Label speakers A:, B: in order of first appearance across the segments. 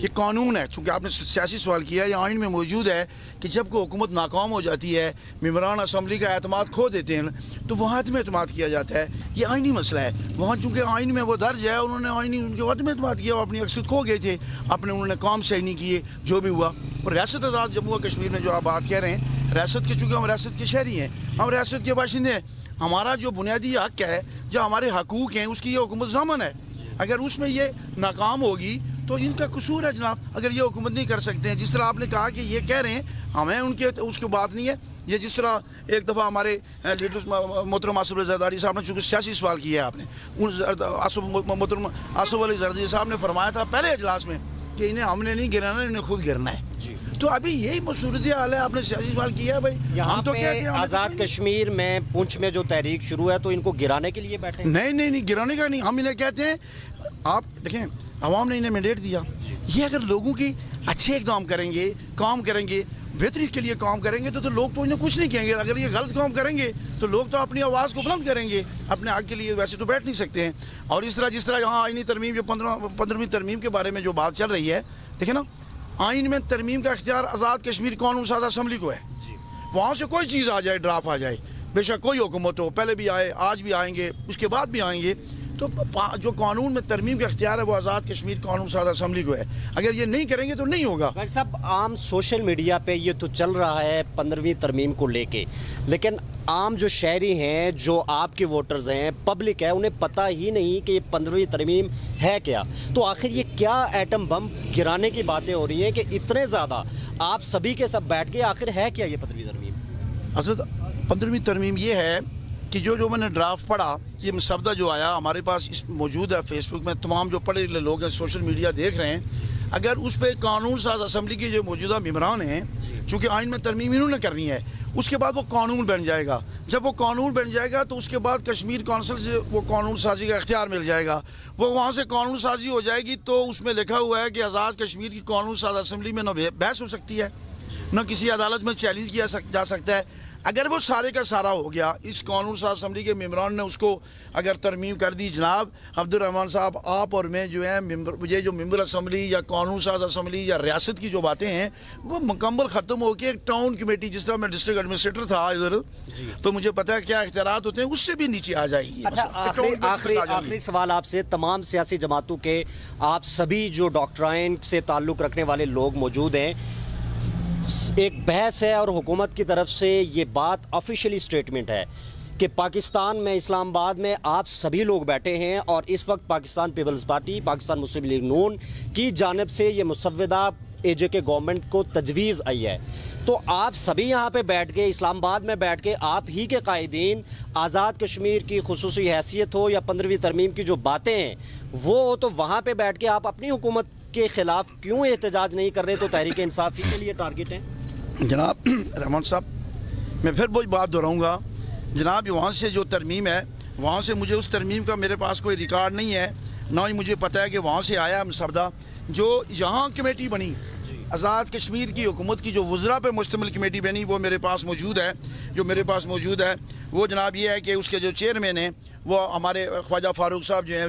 A: یہ قانون ہے. چونکہ آپ نے سیاسی سوال کیا ہے, یہ آئین میں موجود ہے کہ جب کوئی حکومت ناکام ہو جاتی ہے, ممبران اسمبلی کا اعتماد کھو دیتے ہیں, تو وہاں عدم اعتماد کیا جاتا ہے. یہ آئینی مسئلہ ہے. وہاں چونکہ آئین میں وہ درج ہے, انہوں نے آئینی ان کے عدم اعتماد کیا, وہ اپنی اکثریت کھو گئے تھے, انہوں نے کام صحیح نہیں کیے, جو بھی ہوا. اور ریاست آزاد جموں و کشمیر میں جو آپ بات کہہ رہے ہیں, ریاست کے چونکہ ہم ریاست کے شہری ہیں, ہم ریاست کے باشندے ہیں, ہمارا جو بنیادی حق ہے, جو ہمارے حقوق ہیں, اس کی یہ حکومت ضامن ہے. اگر اس میں یہ ناکام ہوگی تو ان کا قصور ہے جناب. اگر یہ حکومت نہیں کر سکتے ہیں, جس طرح آپ نے کہا کہ یہ کہہ رہے ہیں, ہمیں ان کے اس کی بات نہیں ہے. یہ جس طرح ایک دفعہ ہمارے لیڈر محترم آصف علی زرداری صاحب نے چونکہ سیاسی سوال کیا ہے, آپ نے محترم آصف علی زرداری صاحب نے فرمایا تھا پہلے اجلاس میں کہ انہیں ہم نے نہیں گرانا, انہیں خود گرنا ہے. تو ابھی یہی صورت حال ہے. آپ نے سیاسی سوال کیا ہے بھائی,
B: یہاں پہ آزاد کشمیر میں پونچھ میں جو تحریک شروع ہے تو ان کو گرانے کے لیے بیٹھے؟
A: نہیں, گرانے کا نہیں. ہم انہیں کہتے ہیں, آپ دیکھیں عوام نے انہیں مینڈیٹ دیا, یہ اگر لوگوں کی اچھے اقدام کریں گے, کام کریں گے, بہتری کے لیے کام کریں گے, تو لوگ تو انہیں کچھ نہیں کہیں گے. اگر یہ غلط کام کریں گے تو لوگ تو اپنی آواز کو بلند کریں گے اپنے حق کے لیے, ویسے تو بیٹھ نہیں سکتے ہیں. اور اس طرح جس طرح یہاں آئینی ترمیم, جو 15ویں ترمیم کے بارے میں جو بات چل رہی ہے, دیکھیں نا, آئین میں ترمیم کا اختیار آزاد کشمیر قانون ساز اسمبلی کو ہے. وہاں سے کوئی چیز آ جائے, ڈرافٹ آ جائے, بے شک کوئی حکومت ہو, پہلے بھی آئے, آج بھی آئیں گے, اس کے بعد بھی آئیں گے, تو جو قانون میں ترمیم کا اختیار ہے وہ آزاد کشمیر قانون ساز اسمبلی کو ہے. اگر یہ نہیں کریں گے تو نہیں ہوگا.
B: بھائی صاحب, عام سوشل میڈیا پہ یہ تو چل رہا ہے 15ویں ترمیم کو لے کے, لیکن عام جو شہری ہیں, جو آپ کے ووٹرز ہیں, پبلک ہے, انہیں پتہ ہی نہیں کہ یہ 15ویں ترمیم ہے کیا. تو آخر یہ کیا ایٹم بم گرانے کی باتیں ہو رہی ہیں کہ اتنے زیادہ آپ سبھی کے سب بیٹھ کے, آخر ہے کیا یہ 15ویں ترمیم؟
A: حضرت 15ویں ترمیم یہ ہے کہ جو میں نے ڈرافٹ پڑھا, یہ مسودہ جو آیا ہمارے پاس موجود ہے فیس بک میں, تمام جو پڑھے لوگ ہیں سوشل میڈیا دیکھ رہے ہیں. اگر اس پہ قانون ساز اسمبلی کے جو موجودہ ممبران ہیں, چونکہ آئین میں ترمیم انہوں نے کرنی ہے, اس کے بعد وہ قانون بن جائے گا. جب وہ قانون بن جائے گا تو اس کے بعد کشمیر کونسل سے وہ قانون سازی کا اختیار مل جائے گا. وہ وہاں سے قانون سازی ہو جائے گی تو اس میں لکھا ہوا ہے کہ آزاد کشمیر کی قانون ساز اسمبلی میں نہ بحث ہو سکتی ہے, نہ کسی عدالت میں چیلنج کیا جا سکتا ہے. اگر وہ سارے کا سارا ہو گیا, اس قانون ساز اسمبلی کے ممبران نے اس کو اگر ترمیم کر دی, جناب عبدالرحمان صاحب, آپ اور میں جو ہیں یہ جو ممبر اسمبلی یا قانون ساز اسمبلی یا ریاست کی جو باتیں ہیں وہ مکمل ختم ہو کے ایک ٹاؤن کمیٹی, جس طرح میں ڈسٹرکٹ ایڈمنسٹریٹر تھا ادھر, تو مجھے پتا ہے کیا اختیارات ہوتے ہیں, اس سے بھی نیچے آ جائے گی.
B: آخری سوال آپ سے, تمام سیاسی جماعتوں کے آپ سبھی جو ڈاکٹرائن سے تعلق رکھنے والے لوگ موجود ہیں, ایک بحث ہے اور حکومت کی طرف سے یہ بات آفیشلی سٹیٹمنٹ ہے کہ پاکستان میں, اسلام آباد میں آپ سبھی لوگ بیٹھے ہیں اور اس وقت پاکستان پیپلز پارٹی, پاکستان مسلم لیگ نون کی جانب سے یہ مسودہ AJK گورنمنٹ کو تجویز آئی ہے. تو آپ سبھی یہاں پہ بیٹھ کے, اسلام آباد میں بیٹھ کے, آپ ہی کے قائدین آزاد کشمیر کی خصوصی حیثیت ہو یا 15ویں ترمیم کی جو باتیں ہیں وہ ہو, تو وہاں پہ بیٹھ کے آپ اپنی حکومت کے خلاف کیوں احتجاج نہیں کر رہے؟ تو تحریک انصاف ہی کے لیے ٹارگٹ ہیں.
A: جناب رحمان صاحب, میں پھر وہی بات دہراؤں گا, جناب وہاں سے جو ترمیم ہے, وہاں سے مجھے اس ترمیم کا میرے پاس کوئی ریکارڈ نہیں ہے, نہ ہی مجھے پتہ ہے کہ وہاں سے آیا مسودہ. جو یہاں کمیٹی بنی آزاد کشمیر کی حکومت کی, جو وزراء پہ مشتمل کمیٹی بنی, وہ میرے پاس موجود ہے. جو میرے پاس موجود ہے وہ جناب یہ ہے کہ اس کے جو چیئرمین ہیں وہ ہمارے خواجہ فاروق صاحب جو ہیں,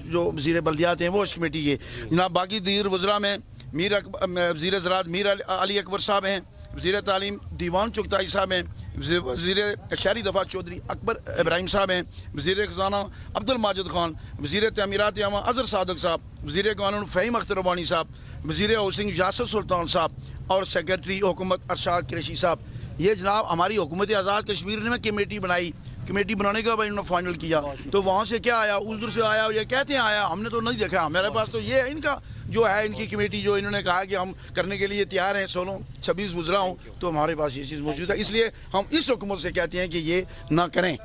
A: جو وزیر بلدیات ہیں, وہ اس کمیٹی کے. جناب باقی دیگر وزراء میں وزیر زراعت میر علی اکبر صاحب ہیں, وزیر تعلیم دیوان چغتائی صاحب ہیں, وزیر شہری دفاع چودھری اکبر ابراہیم صاحب ہیں, وزیر خزانہ عبد الماجد خان, وزیر تعمیرات عامہ اظہر صادق صاحب, وزیر قانون فہیم اختر ربانی صاحب, وزیر ہاؤسنگ یاسر سلطان صاحب اور سیکرٹری حکومت ارشاد قریشی صاحب. یہ جناب ہماری حکومت آزاد کشمیر نے کمیٹی بنائی, کمیٹی بنانے کا انہوں نے فائنل کیا. تو وہاں سے کیا آیا, ادھر سے آیا, یہ کہتے ہیں آیا, ہم نے تو نہیں دیکھا. میرے پاس تو یہ ہے ان کا جو ہے, ان کی کمیٹی جو انہوں نے کہا کہ ہم کرنے کے لیے تیار ہیں, 16-26 وزراء ہوں, تو ہمارے پاس یہ چیز موجود ہے. اس لیے ہم اس حکومت سے کہتے ہیں کہ یہ نہ کریں.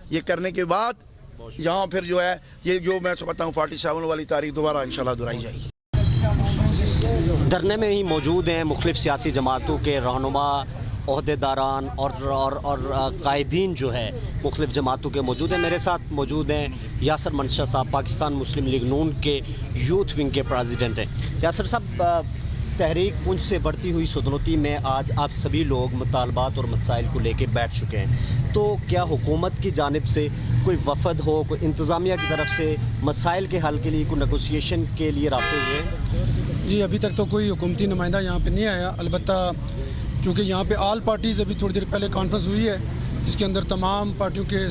A: یہ کرنے کے بعد یہاں پھر جو ہے یہ جو میں سمجھتا ہوں 47 والی تاریخ دوبارہ انشاءاللہ دہرائی جائے گی.
B: دھرنے میں ہی موجود ہیں مختلف سیاسی جماعتوں کے رہنما, عہدیداران اور قائدین جو ہے مختلف جماعتوں کے موجود ہیں. میرے ساتھ موجود ہیں یاسر منشا صاحب, پاکستان مسلم لیگ نون کے یوتھ ونگ کے پریزیڈنٹ ہیں. یاسر صاحب, تحریک پونچھ سے بڑھتی ہوئی سدنوتی میں آج آپ سبھی لوگ مطالبات اور مسائل کو لے کے بیٹھ چکے ہیں, تو کیا حکومت کی جانب سے کوئی وفد ہو, کوئی انتظامیہ کی طرف سے مسائل کے حل کے لیے کوئی نیگوسیشن کے لیے رابطے ہوئے ہیں؟
C: جی ابھی تک تو کوئی حکومتی نمائندہ یہاں پہ نہیں آیا، البتہ چونکہ یہاں پہ آل پارٹیز ابھی تھوڑی دیر پہلے کانفرنس ہوئی ہے جس کے اندر تمام پارٹیوں کے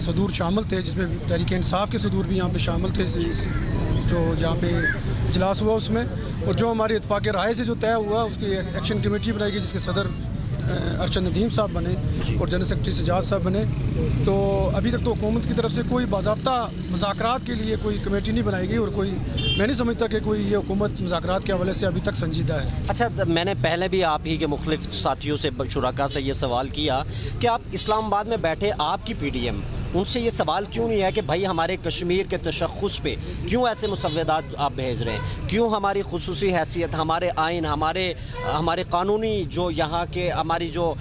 C: صدور شامل تھے، جس میں تحریک انصاف کے صدور بھی یہاں پہ شامل تھے، جو یہاں پہ اجلاس ہوا اس میں، اور جو ہماری اتفاق رائے سے جو طے ہوا اس کی ایکشن کمیٹی بنائی گئی جس کے صدر ارشد ندیم صاحب بنے اور جنرل سیکرٹری سجاد صاحب بنے. تو ابھی تک تو حکومت کی طرف سے کوئی باضابطہ مذاکرات کے لیے کوئی کمیٹی نہیں بنائی گئی، اور کوئی میں نہیں سمجھتا کہ کوئی یہ حکومت مذاکرات کے حوالے سے ابھی تک سنجیدہ ہے.
B: اچھا، میں نے پہلے بھی آپ ہی کے مختلف ساتھیوں سے شرکا سے یہ سوال کیا کہ آپ اسلام آباد میں بیٹھے آپ کی پی ڈی ایم، ان سے یہ سوال کیوں نہیں ہے کہ بھائی ہمارے کشمیر کے تشخص پہ کیوں ایسے مسودات آپ بھیج رہے ہیں، کیوں ہماری خصوصی حیثیت، ہمارے آئین، ہمارے قانونی جو یہاں کے ہماری جو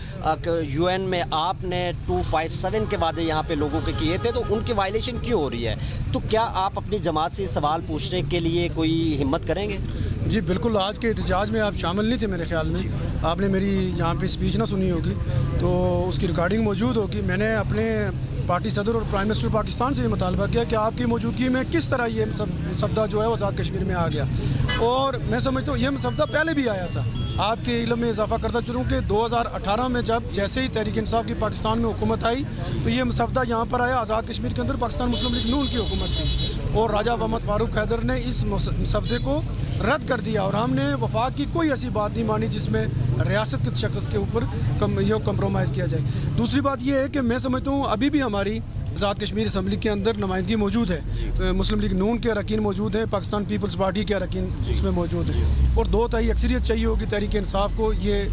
B: یو این میں آپ نے 257 کے وعدے یہاں پہ لوگوں کے کیے تھے تو ان کی وائلیشن کیوں ہو رہی ہے؟ تو کیا آپ اپنی جماعت سے سوال پوچھنے کے لیے کوئی ہمت کریں گے؟
C: جی بالکل، آج کے احتجاج میں آپ شامل نہیں تھے میرے خیال میں، آپ نے میری یہاں پہ اسپیچ نہ سنی ہوگی تو اس کی ریکارڈنگ موجود ہوگی. میں نے اپنے پارٹی صدر اور پرائم منسٹر پاکستان سے یہ مطالبہ کیا کہ آپ کی موجودگی میں کس طرح یہ مسودہ جو ہے وہ آزاد کشمیر میں آ گیا، اور میں سمجھتا ہوں یہ مسودہ پہلے بھی آیا تھا. آپ کے علم میں اضافہ کرتا چلوں کہ 2018 میں جب جیسے ہی تحریک انصاف کی پاکستان میں حکومت آئی تو یہ مسودہ یہاں پر آیا، آزاد کشمیر کے اندر پاکستان مسلم لیگ نون کی حکومت تھی، اور راجہ محمد فاروق حیدر نے اس مسودے کو رد کر دیا، اور ہم نے وفاق کی کوئی ایسی بات نہیں مانی جس میں ریاست کے تشخص کے اوپر یہ کمپرومائز کیا جائے. دوسری بات یہ ہے کہ میں سمجھتا ہوں ابھی بھی ہماری آزاد کشمیر اسمبلی کے اندر نمائندگی موجود ہے، مسلم لیگ نون کے اراکین موجود ہیں، پاکستان پیپلز پارٹی کے اراکین اس میں موجود ہیں، اور 2/3 اکثریت چاہیے ہوگی تحریک انصاف کو یہ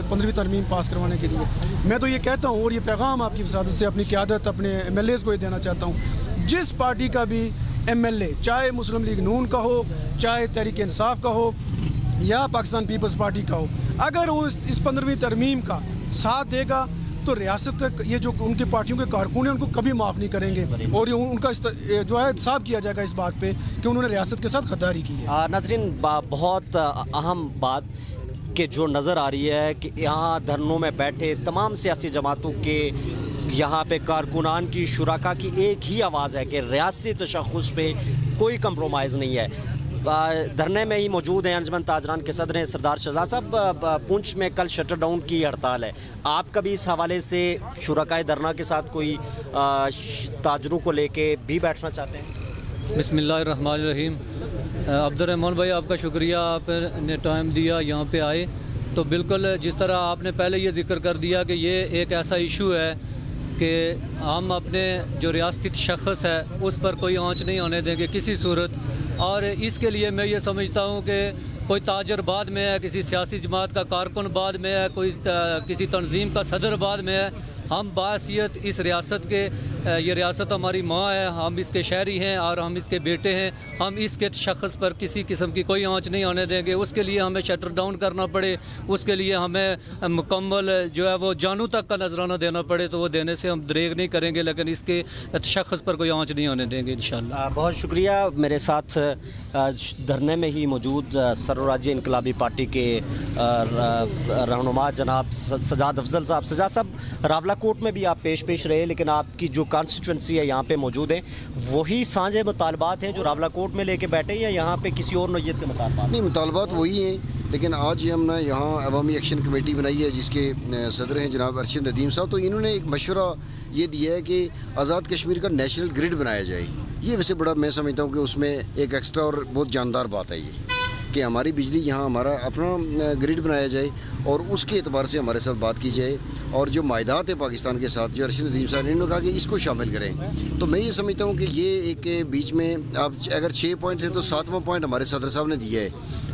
C: 15ویں ترمیم پاس کروانے کے لیے. میں تو یہ کہتا ہوں اور یہ پیغام آپ کی وسادت سے اپنی قیادت اپنے ایم ایل ایز کو یہ دینا چاہتا ہوں، جس پارٹی کا بھی ایم ایل اے، چاہے مسلم لیگ نون کا ہو، چاہے تحریک انصاف کا ہو یا پاکستان پیپلز پارٹی کا ہو، اگر وہ اس 15ویں ترمیم کا ساتھ دے گا تو ریاست یہ جو ان کی پارٹیوں کے کارکن ہیں ان کو کبھی معاف نہیں کریں گے، اور ان کا جو ہے احتساب کیا جائے گا اس بات پہ کہ انہوں نے ریاست کے ساتھ غداری کی ہے.
B: ناظرین، بہت اہم بات کہ جو نظر آ رہی ہے کہ یہاں دھرنوں میں بیٹھے تمام سیاسی جماعتوں کے یہاں پہ کارکنان کی، شرکا کی ایک ہی آواز ہے کہ ریاستی تشخص پہ کوئی کمپرومائز نہیں ہے. دھرنے میں ہی موجود ہیں انجمن تاجران کے صدر ہیں سردار شہزاد صاحب. پونچھ میں کل شٹر ڈاؤن کی ہڑتال ہے، آپ کا بھی اس حوالے سے شرکائے دھرنا کے ساتھ کوئی تاجروں کو لے کے بھی بیٹھنا چاہتے ہیں؟
D: بسم اللہ الرحمن الرحیم. عبد الرحمن بھائی، آپ کا شکریہ، آپ نے ٹائم دیا یہاں پہ آئے. تو بالکل جس طرح آپ نے پہلے یہ ذکر کر دیا کہ یہ ایک ایسا ایشو ہے کہ ہم اپنے جو ریاستی شخص ہے اس پر کوئی آنچ نہیں ہونے دیں گے کسی صورت، اور اس کے لیے میں یہ سمجھتا ہوں کہ کوئی تاجر بعد میں ہے، کسی سیاسی جماعت کا کارکن بعد میں ہے، کوئی کسی تنظیم کا صدر بعد میں ہے. ہم باحثیت اس ریاست کے، یہ ریاست ہماری ماں ہے، ہم اس کے شہری ہیں اور ہم اس کے بیٹے ہیں. ہم اس کے شخص پر کسی قسم کی کوئی آنچ نہیں ہونے دیں گے. اس کے لیے ہمیں شٹر ڈاؤن کرنا پڑے، اس کے لیے ہمیں مکمل جو ہے وہ جانوں تک کا نذرانہ دینا پڑے تو وہ دینے سے ہم دریغ نہیں کریں گے، لیکن اس کے شخص پر کوئی آنچ نہیں ہونے دیں گے انشاءاللہ.
B: بہت شکریہ. میرے ساتھ دھرنے میں ہی موجود سروراجی انقلابی پارٹی کے رہنما جناب سجاد افضل صاحب. سجاد صاحب، راولہ کوٹ میں بھی آپ پیش رہے، لیکن آپ کی جو کانسٹیٹوئنسی ہے یہاں پہ موجود ہیں، وہی سانجھے مطالبات ہیں جو راولہ کوٹ میں لے کے بیٹھے یا یہاں پہ کسی اور نوعیت کے مطالبات؟
E: نہیں، مطالبات وہی ہیں، لیکن آج ہم نے یہاں عوامی ایکشن کمیٹی بنائی ہے جس کے صدر ہیں جناب ارشد ندیم صاحب. تو انہوں نے ایک مشورہ یہ دیا ہے کہ آزاد کشمیر کا نیشنل گرڈ بنایا جائے. یہ ویسے بڑا میں سمجھتا ہوں کہ اس میں ایک ایکسٹرا اور بہت جاندار بات ہے یہ کہ ہماری بجلی یہاں ہمارا اپنا گرڈ بنایا جائے اور اس کے اعتبار سے ہمارے ساتھ بات کی جائے. اور جو معاہدات ہیں پاکستان کے ساتھ جو ارشد ندیم صاحب نے انہوں نے کہا کہ اس کو شامل کریں. تو میں یہ سمجھتا ہوں کہ یہ ایک بیچ میں آپ اگر 6 پوائنٹ ہیں تو 7واں پوائنٹ ہمارے صدر صاحب نے دیا ہے،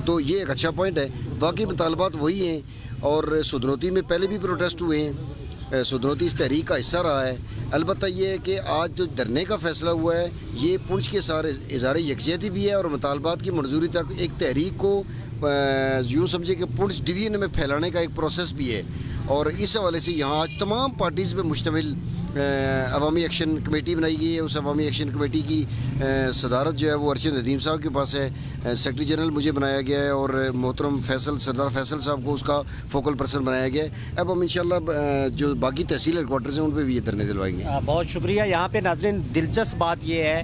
E: تو یہ ایک اچھا پوائنٹ ہے. باقی مطالبات وہی ہیں، اور سدنوتی میں پہلے بھی پروٹیسٹ ہوئے ہیں، سدنوتی اس تحریک کا حصہ رہا ہے. البتہ یہ ہے کہ آج جو دھرنے کا فیصلہ ہوا ہے یہ پونچھ کے سارے اظہار یکجہتی بھی ہے اور مطالبات کی منظوری تک ایک تحریک کو یوں سمجھے کہ پونچھ ڈویژن میں پھیلانے کا ایک پروسیس بھی ہے. اور اس حوالے سے یہاں آج تمام پارٹیز پہ مشتمل عوامی ایکشن کمیٹی بنائی گئی ہے. اس عوامی ایکشن کمیٹی کی صدارت جو ہے وہ ارشد ندیم صاحب کے پاس ہے. سیکرٹری جنرل مجھے بنایا گیا ہے اور محترم سردار فیصل صاحب کو اس کا فوکل پرسن بنایا گیا ہے. اب ہم انشاءاللہ جو باقی تحصیل ہیڈ کوارٹرز ہیں ان پہ بھی یہ دھرنے دلوائیں گے.
B: بہت شکریہ. یہاں پہ ناظرین دلچسپ بات یہ ہے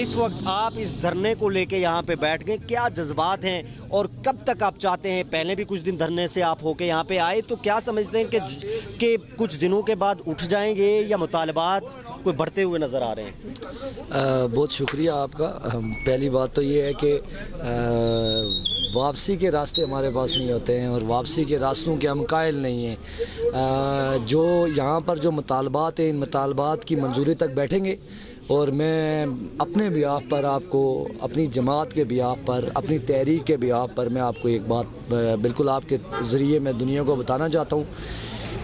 B: اس وقت آپ اس دھرنے کو لے کے یہاں پہ بیٹھ گئے, کیا جذبات ہیں اور کب تک آپ چاہتے ہیں؟ پہلے بھی کچھ دن دھرنے سے آپ ہو کے یہاں پہ آئے, تو کیا سمجھتے ہیں کہ کچھ دنوں کے بعد اٹھ جائیں گے یا مطالبات کوئی بڑھتے ہوئے نظر آ رہے ہیں؟
F: بہت شکریہ آپ کا. پہلی بات تو یہ ہے کہ واپسی کے راستے ہمارے پاس نہیں ہوتے ہیں اور واپسی کے راستوں کے ہم قائل نہیں ہیں. جو یہاں پر جو مطالبات ہیں, ان مطالبات کی منظوری تک بیٹھیں گے, اور میں اپنے بیاف پر آپ کو, اپنی جماعت کے بیاف پر, اپنی تحریک کے بیاف پر میں آپ کو ایک بات بالکل آپ کے ذریعے میں دنیا کو بتانا چاہتا ہوں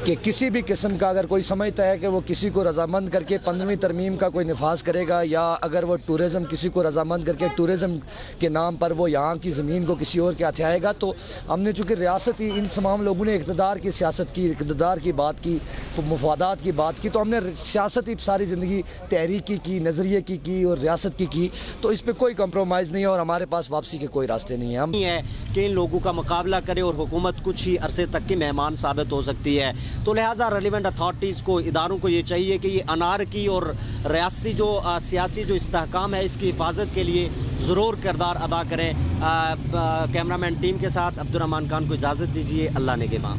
F: کہ کسی بھی قسم کا اگر کوئی سمجھتا ہے کہ وہ کسی کو رضامند کر کے 15ویں ترمیم کا کوئی نفاذ کرے گا, یا اگر وہ ٹورزم کسی کو رضامند کر کے ٹورزم کے نام پر وہ یہاں کی زمین کو کسی اور کے ہاتھ آئے گا, تو ہم نے چونکہ ریاستی ان تمام لوگوں نے اقتدار کی سیاست کی, اقتدار کی بات کی, مفادات کی بات کی, تو ہم نے سیاستی ساری زندگی تحریکی کی, نظریے کی اور ریاست کی, تو اس پہ کوئی کمپرومائز نہیں ہے اور ہمارے پاس واپسی کے کوئی راستے نہیں ہیں. ہم
B: ہے کہ ان لوگوں کا مقابلہ کرے اور حکومت کچھ ہی عرصے تک کی مہمان ثابت ہو سکتی ہے, تو لہٰذا ریلیونٹ اتھارٹیز کو, اداروں کو یہ چاہیے کہ یہ انارکی اور ریاستی جو سیاسی جو استحکام ہے اس کی حفاظت کے لیے ضرور کردار ادا کریں. کیمرہ مین ٹیم کے ساتھ عبد الرحمان خان کو اجازت دیجیے. اللہ نگہباں.